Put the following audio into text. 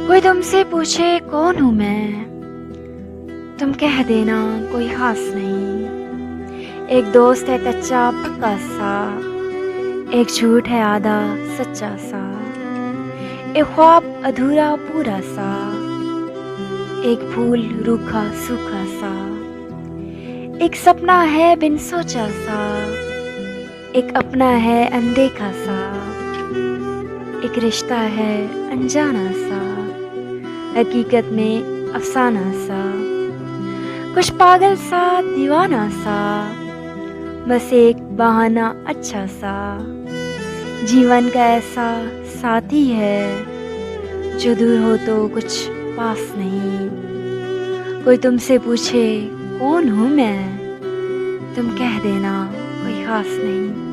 कोई तुमसे पूछे कौन हूँ मैं, तुम कह देना कोई खास नहीं। एक दोस्त है कच्चा पक्का सा, एक झूठ है आधा सच्चा सा, एक ख्वाब अधूरा पूरा सा, एक फूल रूखा सूखा सा, एक सपना है बिन सोचा सा, एक अपना है अनदेखा सा, एक रिश्ता है अनजाना सा, हकीकत में अफसाना सा, कुछ पागल सा दीवाना सा, बस एक बहाना अच्छा सा। जीवन का ऐसा साथी है जो दूर हो तो कुछ पास नहीं। कोई तुमसे पूछे कौन हूँ मैं, तुम कह देना कोई खास नहीं।